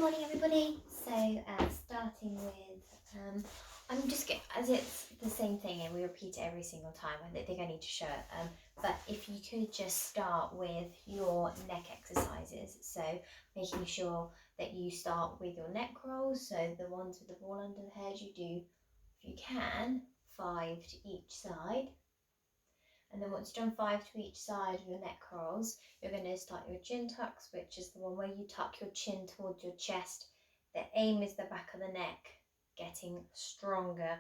morning everybody. So starting with, I'm just going, as it's the same thing and we repeat it every single time, I don't think I need to show it, but if you could just start with your neck exercises, so making sure that you start with your neck rolls, so the ones with the ball under the head, you do, if you can, 5 to each side. And then once you've done 5 to each side of your neck curls, you're going to start your chin tucks, which is the one where you tuck your chin towards your chest. The aim is the back of the neck getting stronger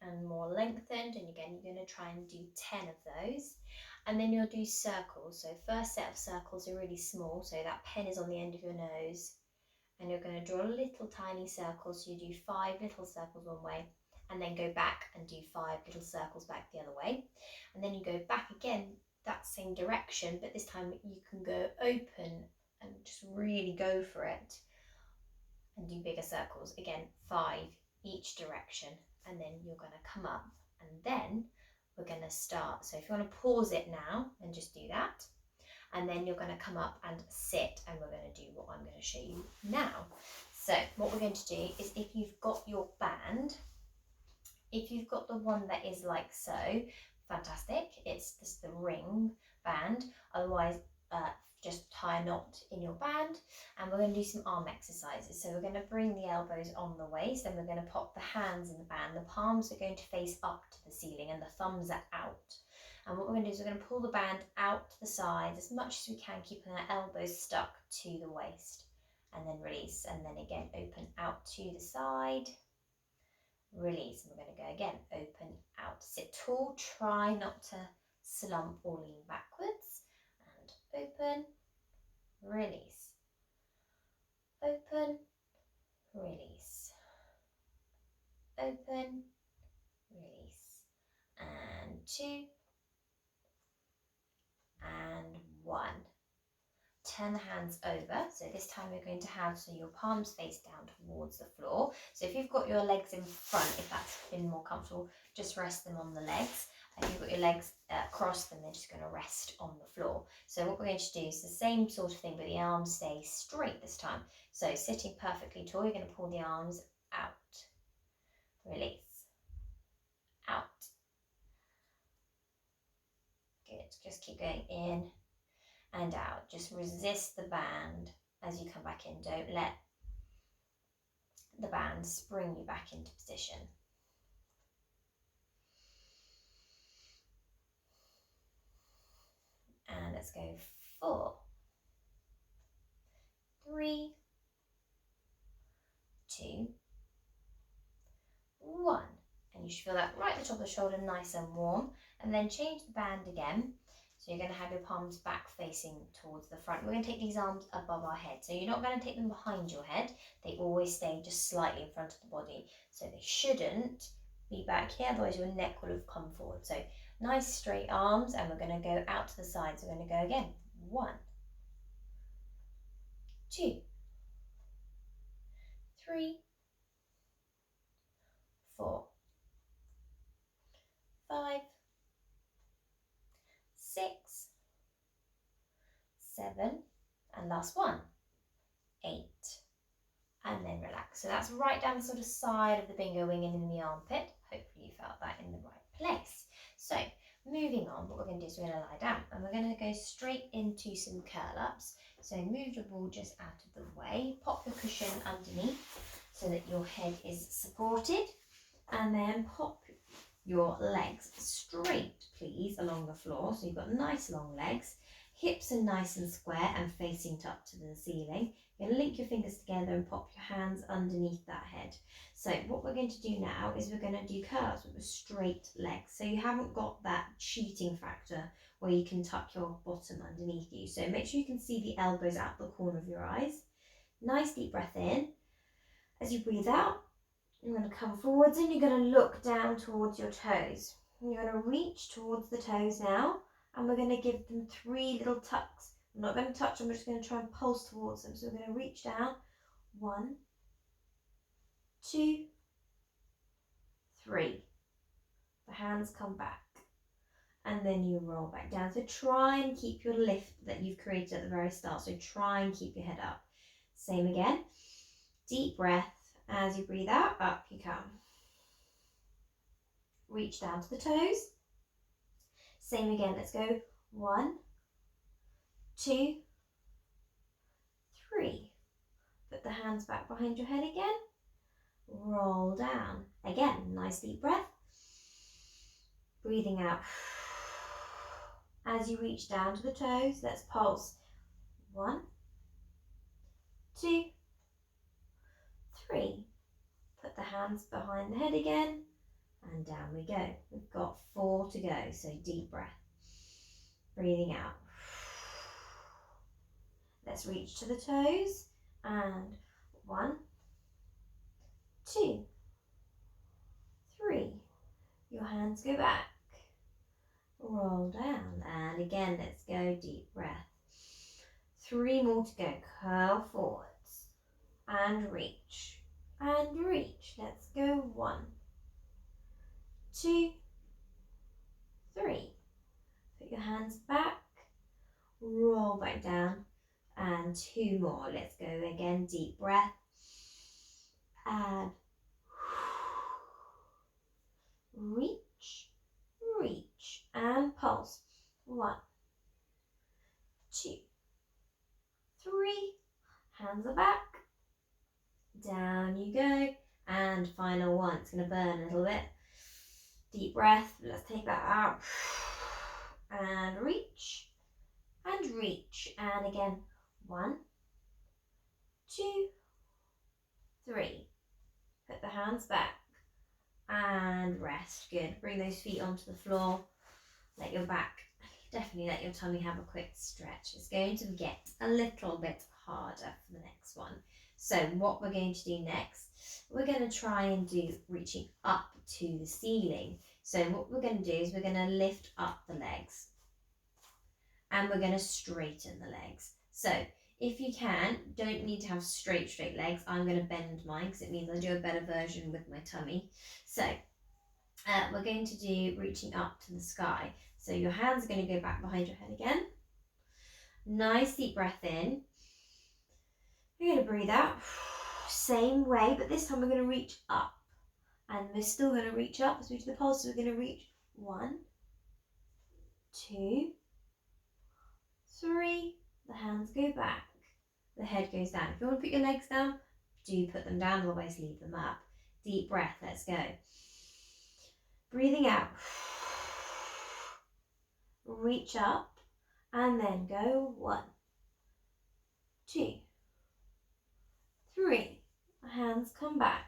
and more lengthened. And again, you're going to try and do 10 of those. And then you'll do circles. So first set of circles are really small. So that pen is on the end of your nose. And you're going to draw little tiny circles. So you do 5 little circles one way, and then go back and do 5 little circles back the other way. And then you go back again, that same direction, but this time you can go open and just really go for it and do bigger circles. Again, 5 each direction, and then you're going to come up, and then we're going to start. So if you want to pause it now and just do that, and then you're going to come up and sit, and we're going to do what I'm going to show you now. So what we're going to do is, if you've got your band, if you've got the one that is like so, fantastic, it's just the ring band. Otherwise, just tie a knot in your band, and we're going to do some arm exercises. So we're going to bring the elbows on the waist, and we're going to pop the hands in the band. The palms are going to face up to the ceiling and the thumbs are out. And what we're going to do is we're going to pull the band out to the sides as much as we can, keeping our elbows stuck to the waist, and then release, and then again open out to the side, release, and we're going to go again, open, out, sit tall, try not to slump or lean backwards, and open, release, open, release, open, release, and 2, and 1. Turn the hands over, so this time you're going to have, so your palms face down towards the floor. So if you've got your legs in front, if that's been more comfortable, just rest them on the legs. If you've got your legs crossed, then they're just going to rest on the floor. So what we're going to do is the same sort of thing, but the arms stay straight this time. So sitting perfectly tall, you're going to pull the arms out, release, out. Good, just keep going in and out. Just resist the band as you come back in. Don't let the band spring you back into position. And let's go 4, 3, 2, 1. And you should feel that right at the top of the shoulder, nice and warm. And then change the band again. So you're going to have your palms back facing towards the front. We're going to take these arms above our head. So you're not going to take them behind your head. They always stay just slightly in front of the body. So they shouldn't be back here, otherwise your neck will have come forward. So nice straight arms, and we're going to go out to the sides. We're going to go again. 1, 2, 3, 4, 5, 6, 7, and last one, 8, and then relax. So that's right down the sort of side of the bingo wing and in the armpit. Hopefully you felt that in the right place. So moving on, what we're going to do is we're going to lie down, and we're going to go straight into some curl ups. So move the ball just out of the way, pop your cushion underneath so that your head is supported, and then pop your legs straight, please, along the floor. So you've got nice long legs, hips are nice and square and facing up to the ceiling. You're going to link your fingers together and pop your hands underneath that head. So what we're going to do now is we're going to do curls with a straight leg. So you haven't got that cheating factor where you can tuck your bottom underneath you. So make sure you can see the elbows out the corner of your eyes. Nice deep breath in. As you breathe out, you're going to come forwards and you're going to look down towards your toes. You're going to reach towards the toes now, and we're going to give them 3 little tucks. I'm not going to touch them, I'm just going to try and pulse towards them. So we're going to reach down, 1, 2, 3. The hands come back, and then you roll back down. So try and keep your lift that you've created at the very start. So try and keep your head up. Same again. Deep breath. As you breathe out, up you come. Reach down to the toes. Same again, let's go 1, 2, 3. Put the hands back behind your head again. Roll down. Again, nice deep breath. Breathing out. As you reach down to the toes, let's pulse. 1, 2, 3. Put the hands behind the head again. And down we go. We've got 4 to go, so deep breath. Breathing out. Let's reach to the toes. And 1, 2, 3. Your hands go back. Roll down. And again, let's go deep breath. 3 more to go. Curl forwards. And reach. And reach. Let's go 1, 2, 3. Put your hands back. Roll back down. And 2 more. Let's go again. Deep breath. And reach, reach, and pulse. 1, 2, 3. Hands are back. Down you go. And final one. It's going to burn a little bit. Deep breath. Let's take that out. And reach. And reach. And again. 1, 2, 3. Put the hands back. And rest. Good. Bring those feet onto the floor. Let your back, definitely let your tummy have a quick stretch. It's going to get a little bit harder for the next one. So what we're going to do next, we're going to try and do reaching up to the ceiling. So what we're going to do is we're going to lift up the legs. And we're going to straighten the legs. So if you can, don't need to have straight legs. I'm going to bend mine because it means I do a better version with my tummy. So we're going to do reaching up to the sky. So your hands are going to go back behind your head again. Nice deep breath in. We're going to breathe out. Same way, but this time we're going to reach up. And we're still going to reach up as we do the pulse. So we're going to reach 1, 2, 3. The hands go back. The head goes down. If you want to put your legs down, do put them down, otherwise leave them up. Deep breath, let's go. Breathing out. Reach up and then go 1, 2, 3. Hands come back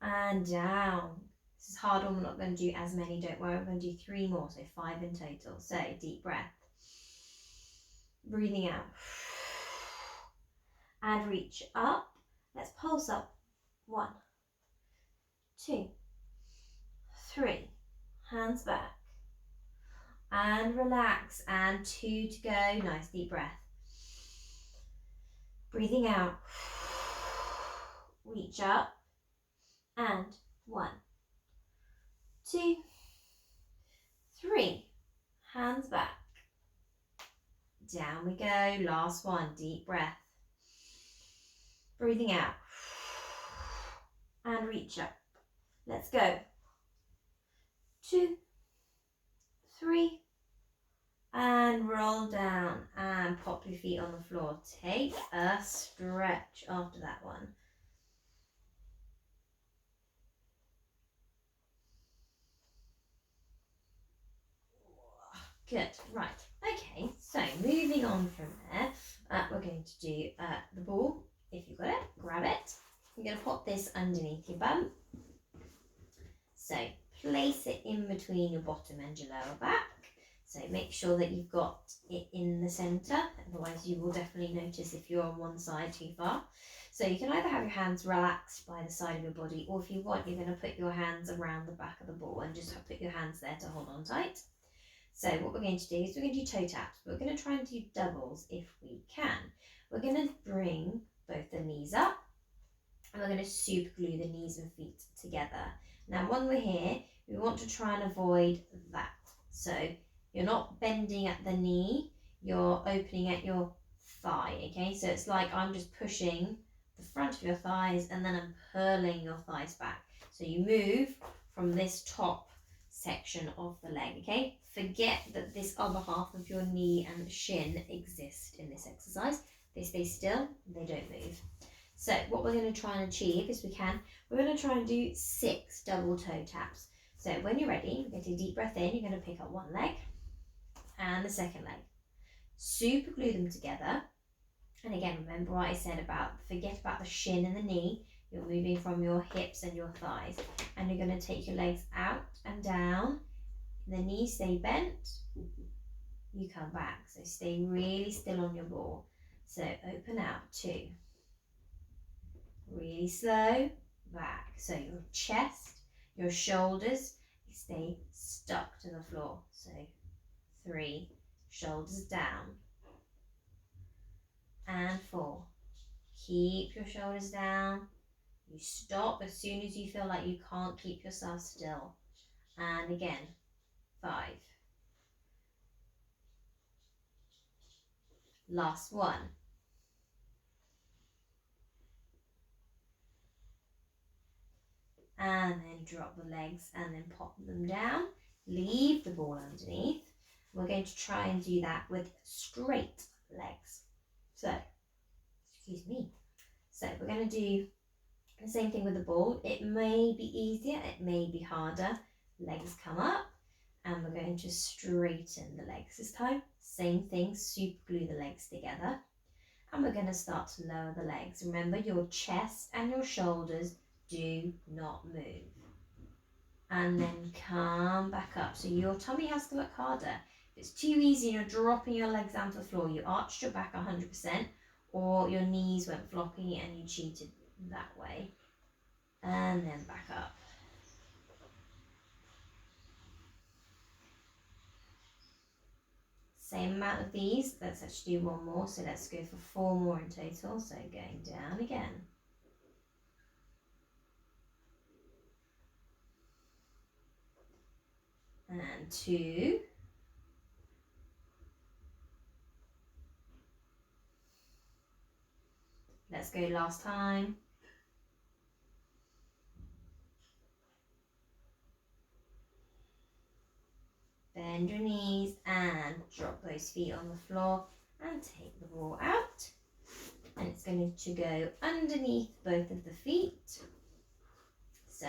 and down. This is hard one. We're not going to do as many, don't worry. We're going to do 3 more, so 5 in total. So deep breath. Breathing out. And reach up. Let's pulse up. 1, 2, 3. Hands back. And relax. And 2 to go. Nice deep breath. Breathing out. Reach up. And 1, 2, 3. Hands back. Down we go. Last one. Deep breath. Breathing out. And reach up. Let's go. 2, 3. And roll down and pop your feet on the floor. Take a stretch after that one. Good, right. Okay, so moving on from there, we're going to do the ball. If you've got it, grab it. You're going to pop this underneath your bum. So place it in between your bottom and your lower back. So make sure that you've got it in the centre, otherwise you will definitely notice if you're on one side too far. So you can either have your hands relaxed by the side of your body, or if you want, you're going to put your hands around the back of the ball and just put your hands there to hold on tight. So what we're going to do is we're going to do toe taps, but we're going to try and do doubles if we can. We're going to bring both the knees up and we're going to super glue the knees and feet together. Now when we're here, we want to try and avoid that. So you're not bending at the knee, you're opening at your thigh, okay? So it's like I'm just pushing the front of your thighs, and then I'm pulling your thighs back. So you move from this top section of the leg, okay? Forget that this other half of your knee and shin exist in this exercise. They stay still, they don't move. So what we're going to try and achieve is we're going to try and do 6 double toe taps. So when you're ready, get a deep breath in, you're going to pick up one leg and the second leg. Super glue them together. And again, remember what I said about, forget about the shin and the knee. You're moving from your hips and your thighs. And you're going to take your legs out and down. The knees stay bent. You come back. So stay really still on your ball. So open out, 2. Really slow, back. So your chest, your shoulders, stay stuck to the floor. So 3, shoulders down. And 4. Keep your shoulders down. You stop as soon as you feel like you can't keep yourself still. And again, 5. Last one. And then drop the legs and then pop them down. Leave the ball underneath. We're going to try and do that with straight legs. So, excuse me. So we're going to do the same thing with the ball. It may be easier, it may be harder. Legs come up and we're going to straighten the legs this time. Same thing, super glue the legs together. And we're going to start to lower the legs. Remember, your chest and your shoulders do not move. And then come back up. So your tummy has to work harder. If it's too easy and you're dropping your legs down to the floor, you arched your back 100%, or your knees went floppy and you cheated that way. And then back up. Same amount of these. Let's actually do one more. So let's go for 4 more in total. So going down again. And 2. Let's go last time. Bend your knees and drop those feet on the floor and take the ball out. And it's going to go underneath both of the feet. So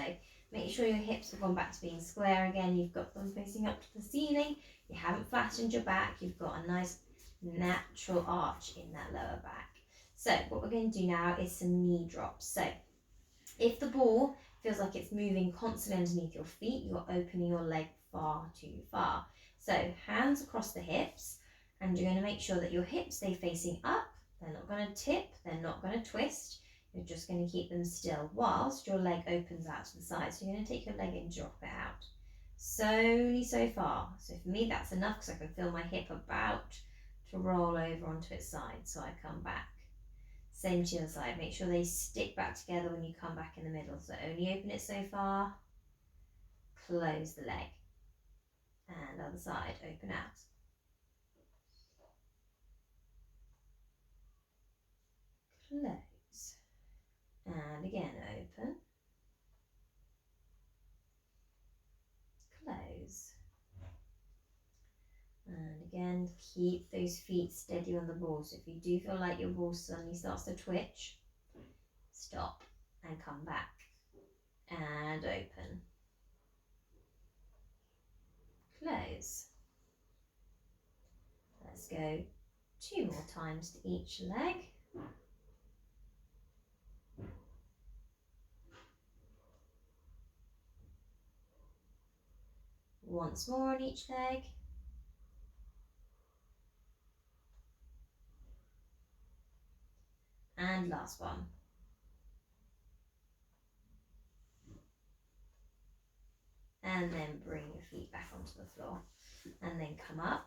make sure your hips have gone back to being square again. You've got them facing up to the ceiling. You haven't flattened your back. You've got a nice natural arch in that lower back. So what we're going to do now is some knee drops. So if the ball feels like it's moving constantly underneath your feet, you're opening your leg far too far. So hands across the hips, and you're going to make sure that your hips stay facing up. They're not going to tip, they're not going to twist. You're just going to keep them still whilst your leg opens out to the side. So you're going to take your leg and drop it out. Slowly so far. So for me that's enough because I can feel my hip about to roll over onto its side. So I come back. Same to the other side. Make sure they stick back together when you come back in the middle. So only open it so far. Close the leg. And other side, open out. Close. And again, open. Close. And again, keep those feet steady on the ball. So if you do feel like your ball suddenly starts to twitch, stop and come back. And open. Close. Let's go 2 more times to each leg. Once more on each leg. And last one. And then bring your feet back onto the floor. And then come up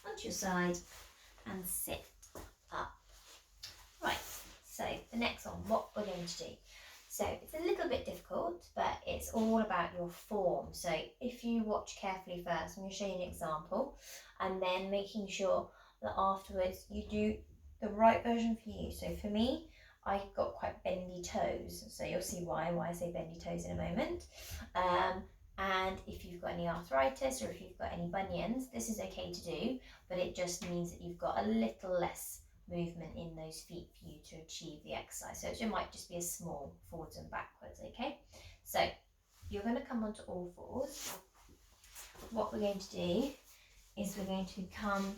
onto your side and sit up. Right, so the next one, what we're going to do. So it's a little bit difficult, but it's all about your form. So if you watch carefully first, I'm going to show you an example, and then making sure that afterwards you do the right version for you. So for me, I've got quite bendy toes, so you'll see why I say bendy toes in a moment. And if you've got any arthritis or if you've got any bunions, this is okay to do, but it just means that you've got a little less movement in those feet for you to achieve the exercise. So it might just be a small forwards and backwards, okay? So you're going to come onto all fours. What we're going to do is we're going to come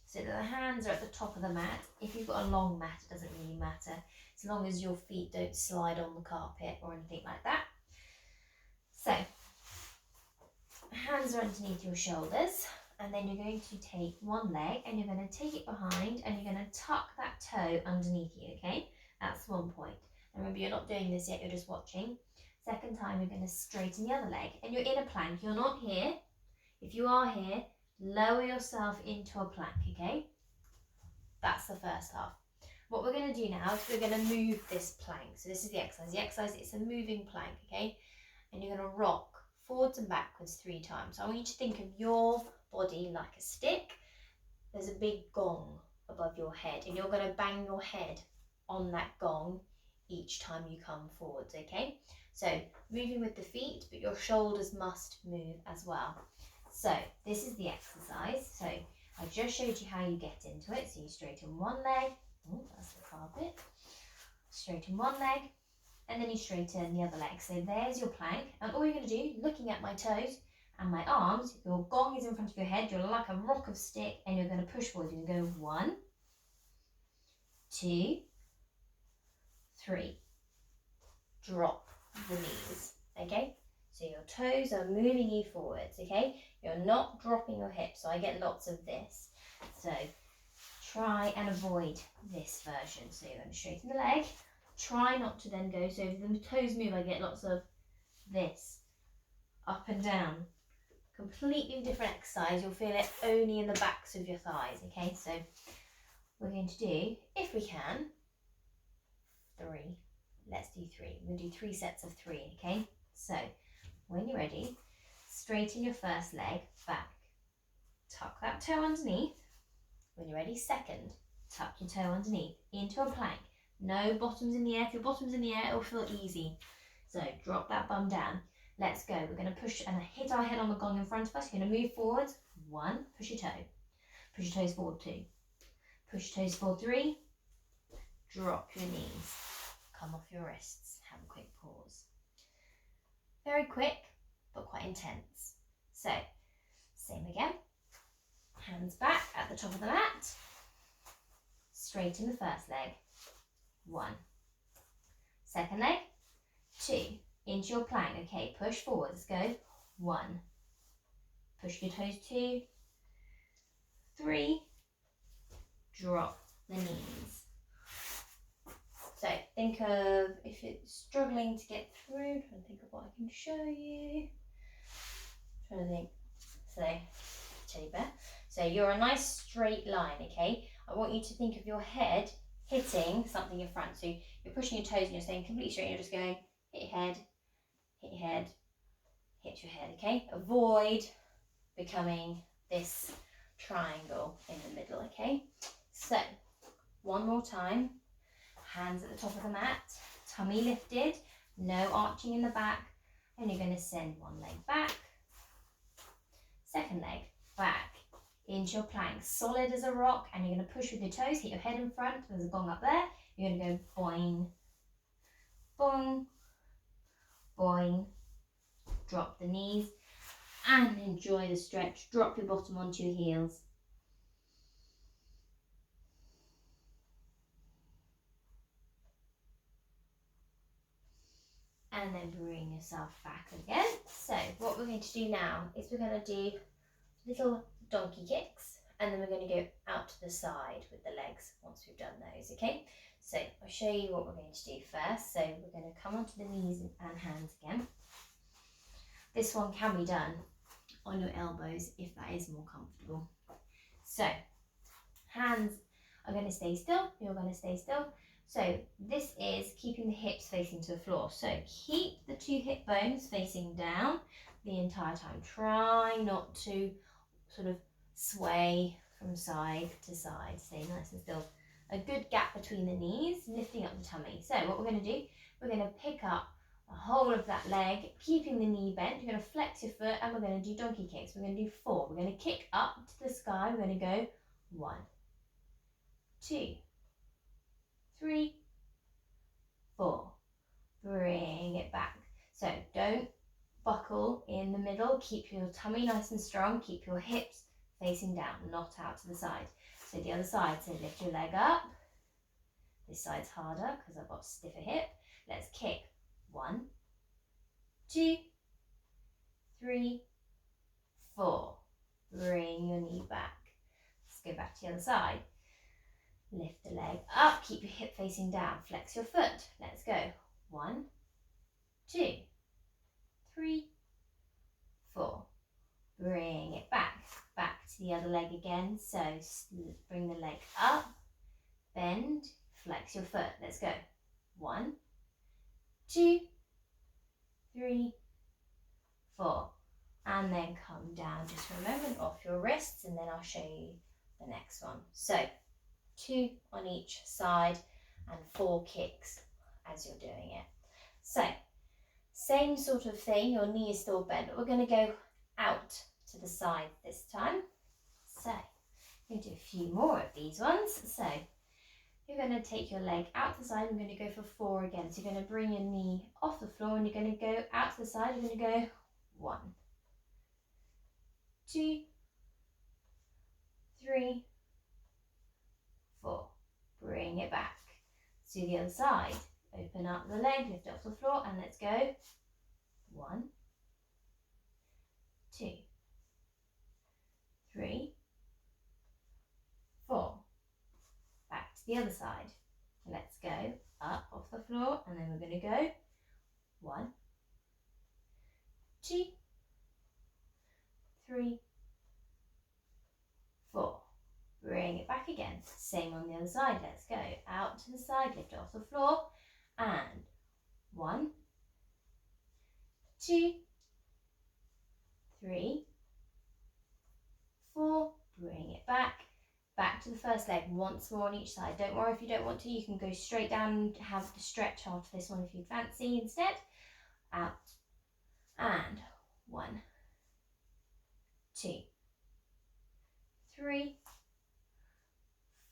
so that the hands are at the top of the mat. If you've got a long mat, it doesn't really matter, as long as your feet don't slide on the carpet or anything like that. So hands are underneath your shoulders, and then you're going to take one leg and you're going to take it behind and you're going to tuck that toe underneath you, okay? That's one point. And remember, you're not doing this yet, you're just watching. Second time, you're going to straighten the other leg and you're in a plank. You're not here. If you are here, lower yourself into a plank, okay? That's the first half. What we're going to do now is we're going to move this plank. So this is the exercise. The exercise is a moving plank, okay? And you're going to rock forwards and backwards 3 times. So I want you to think of your body like a stick. There's a big gong above your head, and you're going to bang your head on that gong each time you come forwards, okay? So moving with the feet, but your shoulders must move as well. So this is the exercise. So I just showed you how you get into it. So you straighten one leg. Oh, that's the carpet. Straighten one leg, and then you straighten the other leg. So there's your plank, and all you're going to do, looking at my toes and my arms, your gong is in front of your head, you're like a rock of stick, and you're going to push forward. You're going to go 1, 2, 3. Drop the knees, okay? So your toes are moving you forwards, okay? You're not dropping your hips, so I get lots of this. So try and avoid this version. So you're going to straighten the leg. Try not to then go, so if the toes move, I get lots of this, up and down. Completely different exercise. You'll feel it only in the backs of your thighs, okay? So we're going to do, if we can, 3. Let's do 3. We're going to do 3 sets of 3, okay? So when you're ready, straighten your first leg back. Tuck that toe underneath. When you're ready, second, tuck your toe underneath into a plank. No bottoms in the air. If your bottom's in the air, it'll feel easy. So drop that bum down. Let's go. We're going to push and hit our head on the gong in front of us. You're going to move forwards. 1, push your toe. Push your toes forward. 2. Push your toes forward. 3. Drop your knees. Come off your wrists. Have a quick pause. Very quick, but quite intense. So, same again. Hands back at the top of the mat. Straighten the first leg. 1. Second leg. 2. Into your plank. Okay, push forward. Let's go. 1. Push your toes. 2. 3. Drop the knees. So think of, if it's struggling to get through, trying to think of what I can show you. Trying to think. So, teddy bear. So you're a nice straight line, okay? I want you to think of your head hitting something in front. So you're pushing your toes and you're staying completely straight. And you're just going, hit your head, hit your head, hit your head, okay? Avoid becoming this triangle in the middle, okay? So, one more time. Hands at the top of the mat, tummy lifted, no arching in the back, and you're going to send one leg back, second leg back into your plank, solid as a rock, and you're going to push with your toes, hit your head in front, there's a gong up there, you're going to go boing, boing, boing, drop the knees, and enjoy the stretch, drop your bottom onto your heels. And then bring yourself back again. So what we're going to do now is we're going to do little donkey kicks, and then we're going to go out to the side with the legs once we've done those, okay? So I'll show you what we're going to do first. So we're going to come onto the knees and hands again. This one can be done on your elbows if that is more comfortable. So hands are going to stay still, you're going to stay still. So this is keeping the hips facing to the floor. So keep the 2 hip bones facing down the entire time. Try not to sort of sway from side to side. Stay nice and still. a good gap between the knees, lifting up the tummy. So what we're going to do, we're going to pick up the whole of that leg, keeping the knee bent. You're going to flex your foot and we're going to do donkey kicks. We're going to do 4. We're going to kick up to the sky. We're going to go 1, 2, 3, 4. Bring it back. So don't buckle in the middle. Keep your tummy nice and strong. Keep your hips facing down, not out to the side. So the other side, so lift your leg up. This side's harder because I've got a stiffer hip. Let's kick. 1, 2, 3, 4. Bring your knee back. Let's go back to the other side. Lift the leg up, keep your hip facing down. Flex your foot. Let's go. 1, 2, 3, 4. Bring it back. Back to the other leg again. So bring the leg up, bend, flex your foot. Let's go. 1, 2, 3, 4. And then come down just for a moment off your wrists, and then I'll show you the next one. So 2 on each side and 4 kicks as you're doing it. So same sort of thing, your knee is still bent, but we're going to go out to the side this time. So we're going to do a few more of these ones. So you're going to take your leg out to the side. I'm going to go for 4 again. So you're going to bring your knee off the floor and you're going to go out to the side. You're going to go 1, 2, 3, 4. Bring it back. To the other side. Open up the leg, lift it off the floor, and let's go. 1, 2, 3, 4. Back to the other side. Let's go up off the floor, and then we're going to go 1, 2, 3, 4. Bring it back again. Same on the other side. Let's go out to the side, lift it off the floor, and 1, 2, 3, 4. Bring it back. Back to the first leg once more on each side. Don't worry if you don't want to. You can go straight down and have the stretch after this one if you fancy instead. Out. And 1, 2, 3,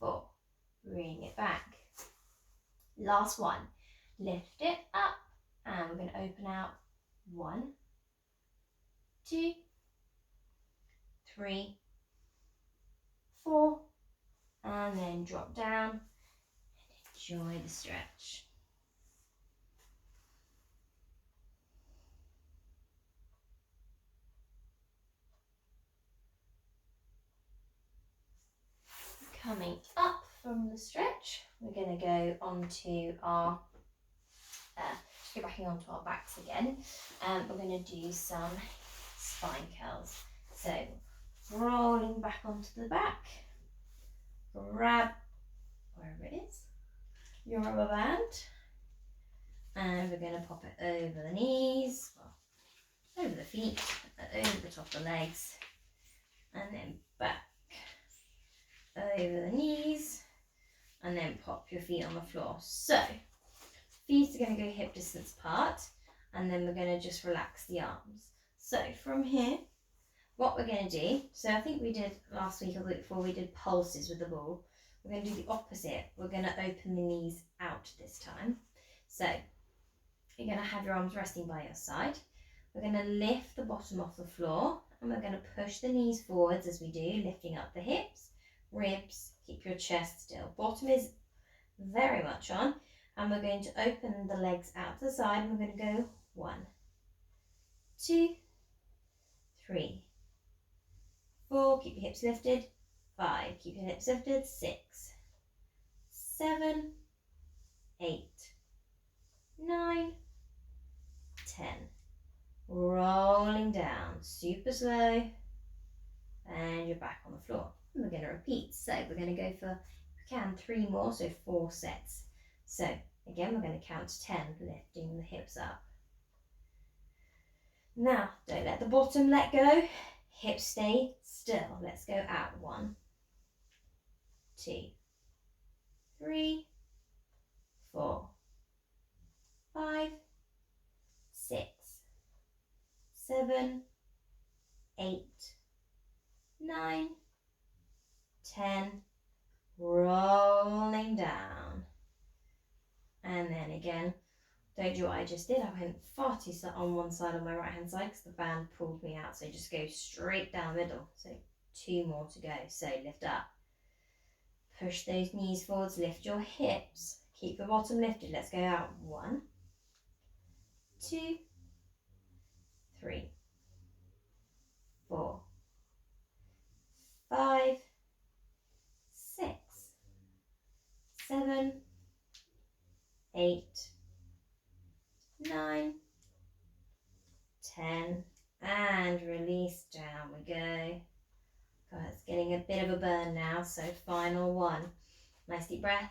4. Bring it back. Last one. Lift it up. And we're going to open out. 1, 2, 3, 4. And then drop down and enjoy the stretch. Coming up from the stretch, we're going to go onto our, just go backing onto our backs again. We're going to do some spine curls. So rolling back onto the back, grab wherever it is, your rubber band, and we're going to pop it over the knees, well, over the feet, over the top of the legs, and then back over the knees, and then pop your feet on the floor. So feet are going to go hip distance apart, and then we're going to just relax the arms. So from here, what we're going to do, so I think we did last week or the week before, we did pulses with the ball. We're going to do the opposite. We're going to open the knees out this time. So you're going to have your arms resting by your side. We're going to lift the bottom off the floor, and we're going to push the knees forwards as we do, lifting up the hips, ribs, keep your chest still. Bottom is very much on, and we're going to open the legs out to the side, and we're going to go 1, 2, 3, 4, keep your hips lifted, 5, keep your hips lifted, 6, 7, 8, 9, 10. Rolling down, super slow, and you're back on the floor. And we're going to repeat. So we're going to go for, if we can, 3 more, so 4 sets. So again, we're going to count to 10, lifting the hips up. Now, don't let the bottom let go. Hips stay still. Let's go out. 1, 2, 3, 4, 5, 6, 7, 8, 9, 10, rolling down. And then again, don't do what I just did. I went far too on one side on my right hand side because the band pulled me out. So just go straight down the middle. So 2 more to go. So lift up. Push those knees forwards, lift your hips. Keep the bottom lifted. Let's go out. 1, 2, 3, 4, 5, 6, 7, 8, 9, 10, and release. Down we go. God, it's getting a bit of a burn now, so final one. Nice deep breath.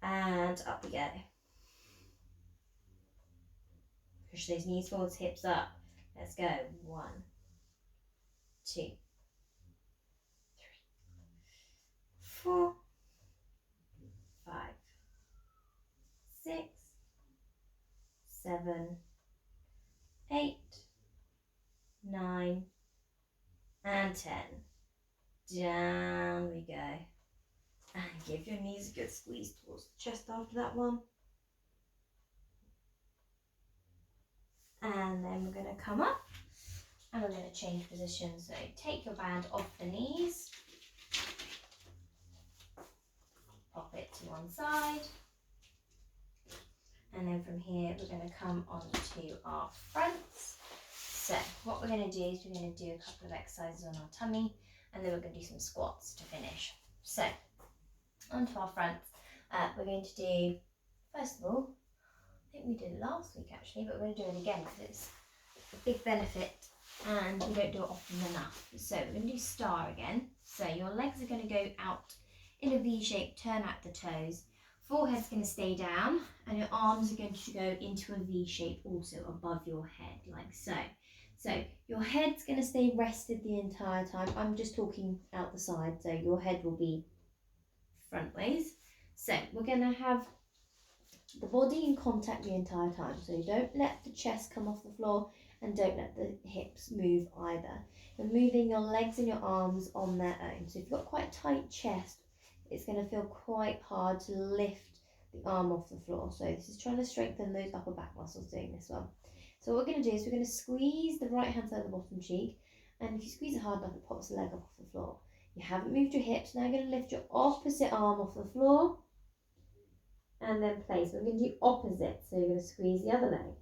And up we go. Push those knees forwards, hips up. Let's go. 1, 2, 3, 4, 5, 6, 7, 8, 9, and 10. Down we go. And give your knees a good squeeze towards the chest after that one. And then we're going to come up and we're going to change positions. So take your band off the knees. Pop it to one side. And then from here, we're going to come onto our fronts. So what we're going to do is we're going to do a couple of exercises on our tummy, and then we're going to do some squats to finish. So onto our fronts, we're going to do, first of all, I think we did it last week actually, but we're going to do it again because it's a big benefit and we don't do it often enough. So we're going to do star again. So your legs are going to go out in a V shape, turn at the toes. Forehead's going to stay down and your arms are going to go into a V shape also above your head, like so. So your head's going to stay rested the entire time. I'm just talking out the side, so your head will be front ways. So we're going to have the body in contact the entire time. So you don't let the chest come off the floor and don't let the hips move either. You're moving your legs and your arms on their own. So if you've got quite a tight chest, it's going to feel quite hard to lift the arm off the floor. So this is trying to strengthen those upper back muscles doing this one. So what we're going to do is we're going to squeeze the right hand side of the bottom cheek, and if you squeeze it hard enough, it pops the leg up off the floor. You haven't moved your hips. Now you're going to lift your opposite arm off the floor and then place. We're going to do opposite. So you're going to squeeze the other leg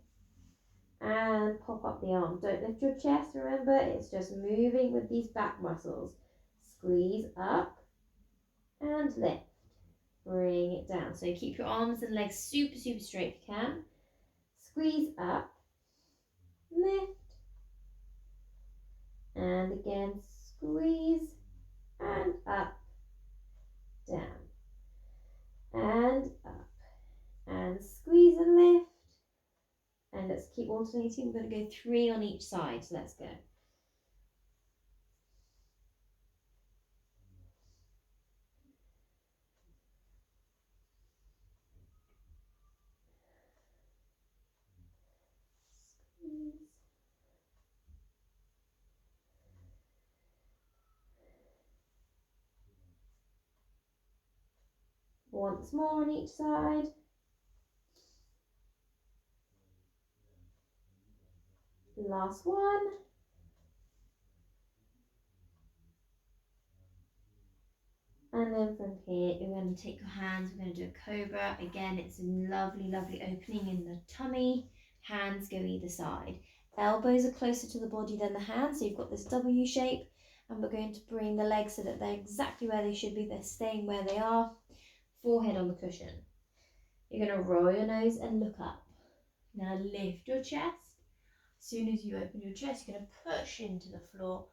and pop up the arm. Don't lift your chest, remember, it's just moving with these back muscles. Squeeze up and lift. Bring it down. So keep your arms and legs super, super straight if you can. Squeeze up, lift, and again squeeze and up, down, and up, and squeeze and lift. And let's keep alternating. We're going to go 3 on each side. So let's go. Squeeze. Once more on each side. Last one. And then from here, you're going to take your hands, we're going to do a cobra. Again, it's a lovely, lovely opening in the tummy. Hands go either side. Elbows are closer to the body than the hands, so you've got this W shape. And we're going to bring the legs so that they're exactly where they should be. They're staying where they are. Forehead on the cushion. You're going to roll your nose and look up. Now lift your chest. As soon as you open your chest, you're going to push into the floor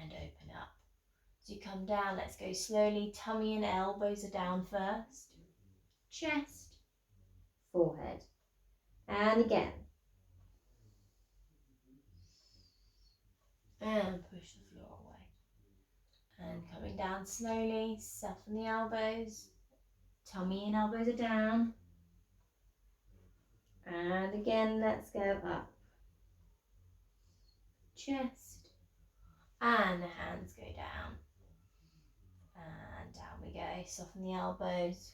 and open up. As you come down, let's go slowly. Tummy and elbows are down first. Chest, forehead. And again. And push the floor away. And coming down slowly, soften the elbows. Tummy and elbows are down. And again, let's go up. Chest. And the hands go down. And down we go. Soften the elbows.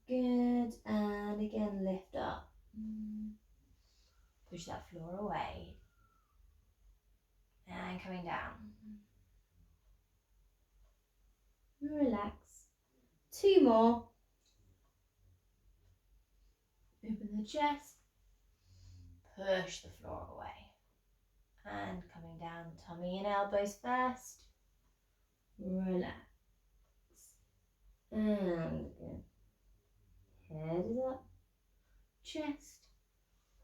Good. And again, lift up. Push that floor away. And coming down. Relax. 2 more. Open the chest. Push the floor away. And coming down, tummy and elbows first. Relax. And again. Head is up. Chest.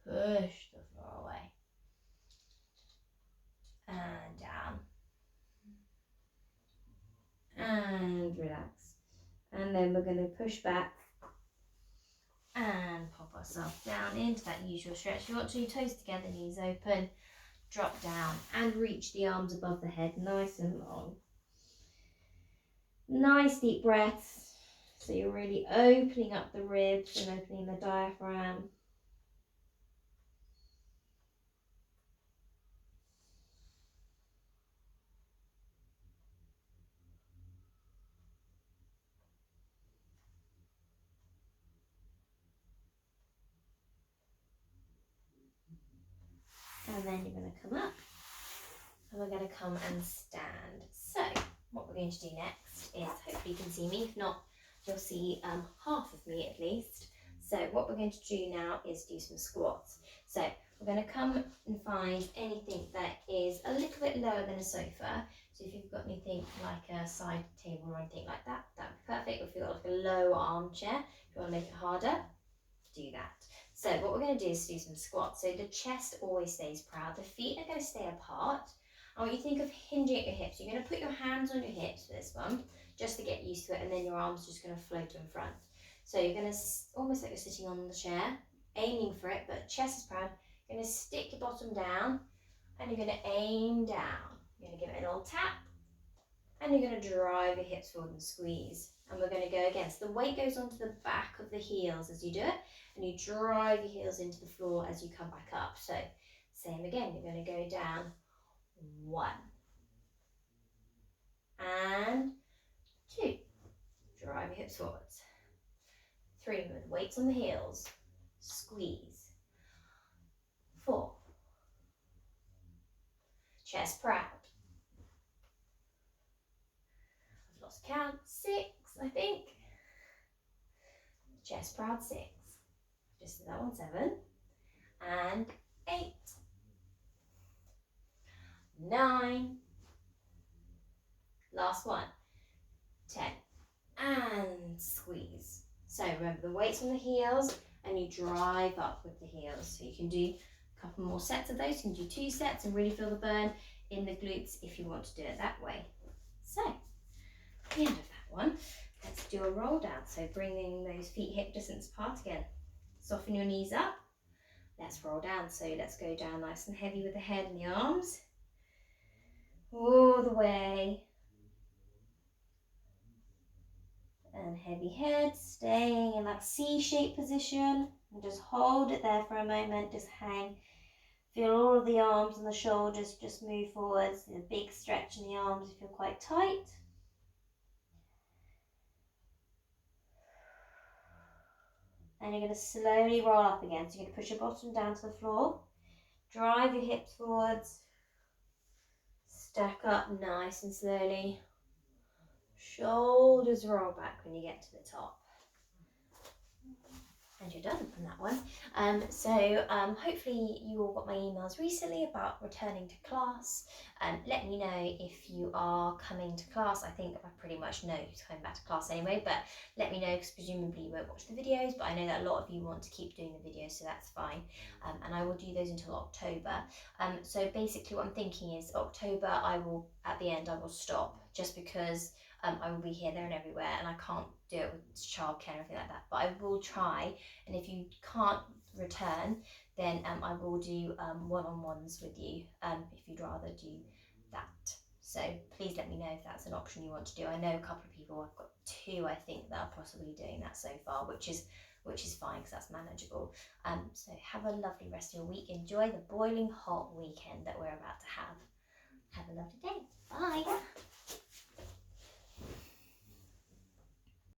Push the floor away. And down. And relax. And then we're going to push back and pop ourselves down into that usual stretch. You want 2 toes together, knees open, drop down and reach the arms above the head, nice and long. Nice deep breaths. So you're really opening up the ribs and opening the diaphragm. And then you're going to come up and we're going to come and stand. So what we're going to do next is, hopefully you can see me, if not you'll see half of me at least. So what we're going to do now is do some squats. So we're going to come and find anything that is a little bit lower than a sofa. So if you've got anything like a side table or anything like that, that would be perfect. Or if you've got like a low armchair, if you want to make it harder, do that. So what we're going to do is do some squats. So the chest always stays proud. The feet are going to stay apart. I want you to think of hinging at your hips. You're going to put your hands on your hips for this one, just to get used to it, and then your arms are just going to float in front. So you're going to, almost like you're sitting on the chair, aiming for it, but chest is proud. You're going to stick your bottom down, and you're going to aim down. You're going to give it a little tap, and you're going to drive your hips forward and squeeze. And we're going to go again. So the weight goes onto the back of the heels as you do it, and you drive your heels into the floor as you come back up. So same again, you're going to go down. 1 and 2. Drive your hips forwards. 3 with weights on the heels. Squeeze. 4. Chest proud. I've lost count. 6, I think. Chest proud. 6. Just did that one. 7 and 8. 9. Last one. 10 and squeeze. So remember the weights on the heels and you drive up with the heels. So you can do a couple more sets of those. You can do 2 sets and really feel the burn in the glutes if you want to do it that way. So at the end of that one, let's do a roll down. So bringing those feet hip distance apart again. Soften your knees up. Let's roll down. So let's go down nice and heavy with the head and the arms. All the way. And heavy head, staying in that C-shaped position, and just hold it there for a moment, just hang. Feel all of the arms and the shoulders just move forwards, a big stretch in the arms if you're quite tight. And you're going to slowly roll up again, so you're going to push your bottom down to the floor, drive your hips forwards, stack up nice and slowly, shoulders roll back when you get to the top. And you're done on that one. Hopefully you all got my emails recently about returning to class. Let me know if you are coming to class. I think I pretty much know who's coming back to class anyway, but let me know because presumably you won't watch the videos, but I know that a lot of you want to keep doing the videos, so that's fine. And I will do those until October. So basically what I'm thinking is October at the end I will stop, just because I will be here, there and everywhere, and I can't do it with childcare and everything like that, but I will try. And if you can't return, then I will do one-on-ones with you if you'd rather do that. So please let me know if that's an option you want to do. I know a couple of people, I've got 2 I think that are possibly doing that so far, which is fine because that's manageable. So have a lovely rest of your week. Enjoy the boiling hot weekend that we're about to have. Have a lovely day. Bye.